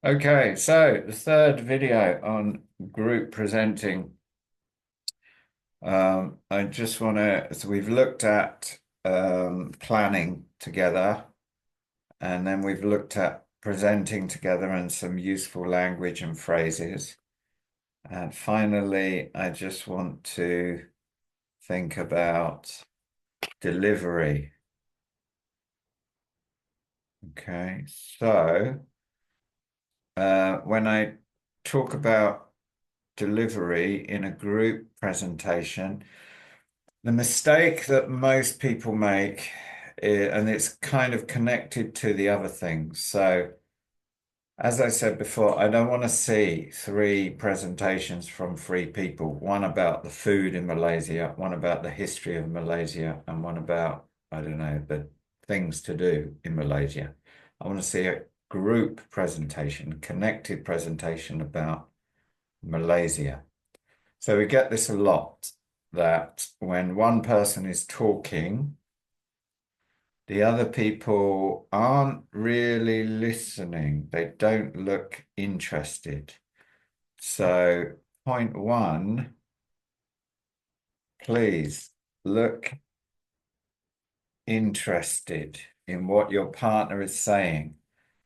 Okay, so the third video on group presenting. I just want to, so we've looked at planning together, and then we've looked at presenting together and some useful language and phrases. And finally, I just want to think about delivery. Okay, so when I talk about delivery in a group presentation, the mistake that most people make, and it's kind of connected to the other things. So, as I said before, I don't want to see three presentations from three people, one about the food in Malaysia, one about the history of Malaysia, and one about, I don't know, the things to do in Malaysia. I want to see a group presentation, connected presentation about Malaysia. So we get this a lot, that when one person is talking, the other people aren't really listening. They don't look interested. So, point one, please look interested in what your partner is saying.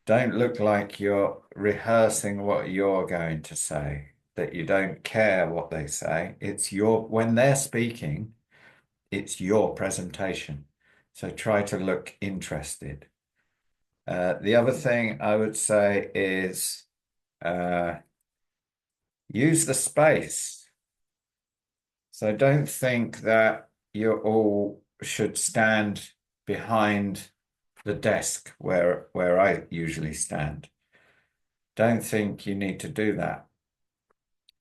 Don't look like you're rehearsing what you're going to say, that you don't care what they say. When they're speaking, it's your presentation. So try to look interested. The other thing I would say is uh, use the space. So don't think that you all should stand behind the desk where I usually stand. Don't think you need to do that.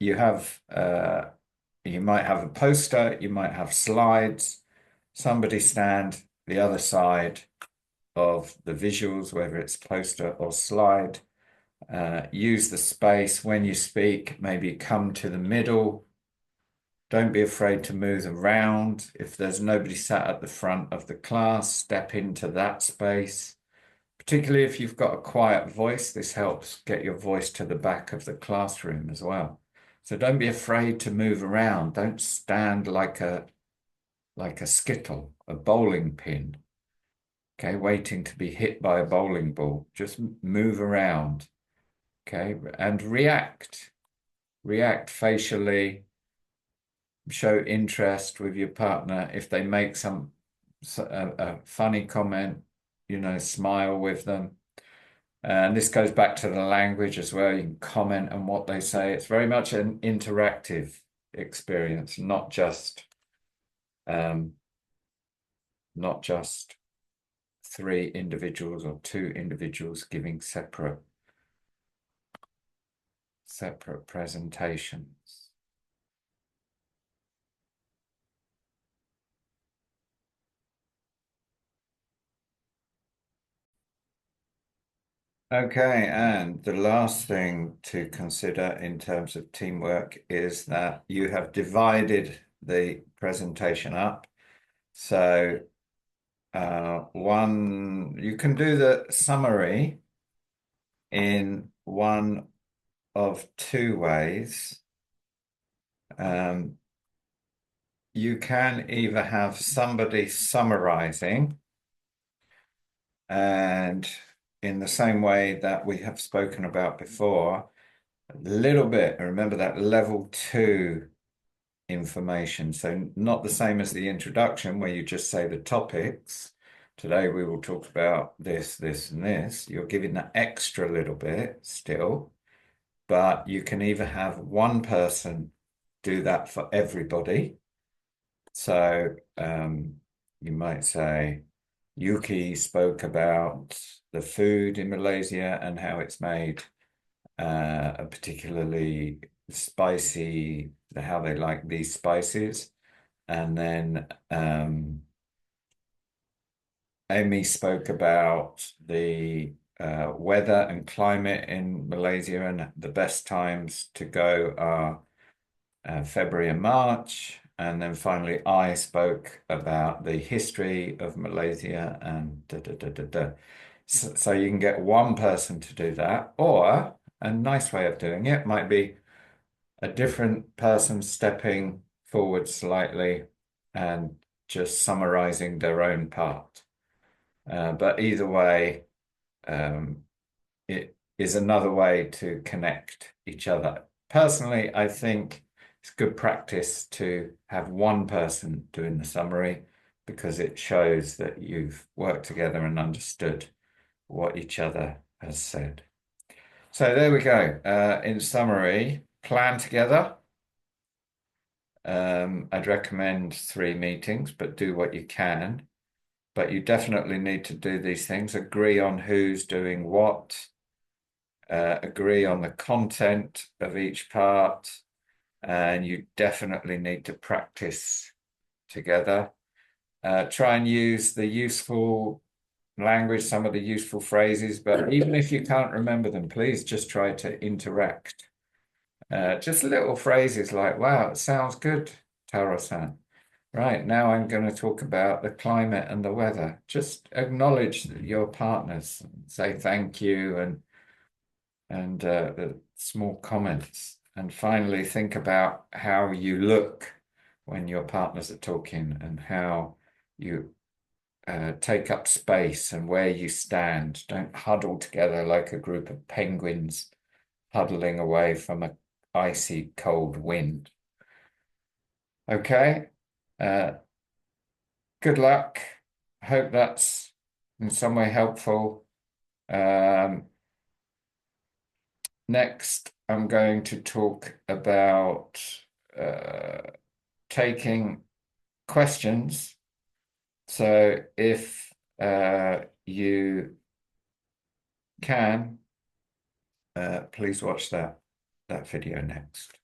You have you might have a poster, you might have slides. Somebody stand the other side of the visuals, whether it's poster or slide. Use the space when you speak, maybe come to the middle. Don't be afraid to move around. If there's nobody sat at the front of the class, step into that space. Particularly if you've got a quiet voice, this helps get your voice to the back of the classroom as well. So don't be afraid to move around. Don't stand like a skittle, a bowling pin, okay, waiting to be hit by a bowling ball. Just move around, okay, and react facially, show interest with your partner. If they make a funny comment, smile with them. And this goes back to the language as well. You can comment on what they say. It's very much an interactive experience, um, not just three individuals or two individuals giving separate presentations. Okay, and the last thing to consider in terms of teamwork is that you have divided the presentation up. So you can do the summary in one of two ways. You can either have somebody summarizing, and in the same way that we have spoken about before, a little bit, remember that level two information. So not the same as the introduction where you just say the topics. Today we will talk about this, this, and this. You're giving that extra little bit still, but you can either have one person do that for everybody. So you might say, Yuki spoke about the food in Malaysia and how it's made a particularly spicy, how they like these spices. And then Amy spoke about the weather and climate in Malaysia, and the best times to go are February and March. And then finally, I spoke about the history of Malaysia and da da da da da. So you can get one person to do that, or a nice way of doing it might be a different person stepping forward slightly and just summarizing their own part. But either way, it is another way to connect each other. Personally, I think it's good practice to have one person doing the summary because it shows that you've worked together and understood what each other has said. So there we go. In summary, plan together. I'd recommend 3 meetings, but do what you can. But you definitely need to do these things. Agree on who's doing what. Agree on the content of each part. And you definitely need to practice together. Try and use the useful language, some of the useful phrases, but even if you can't remember them, please just try to interact. Just little phrases like, wow, it sounds good, Taro-san. Right, now I'm going to talk about the climate and the weather. Just acknowledge your partners, say thank you and the small comments. And finally, think about how you look when your partners are talking and how you take up space and where you stand. Don't huddle together like a group of penguins huddling away from an icy cold wind. Okay, good luck. Hope that's in some way helpful. Next, I'm going to talk about taking questions. So if you can, please watch that video next.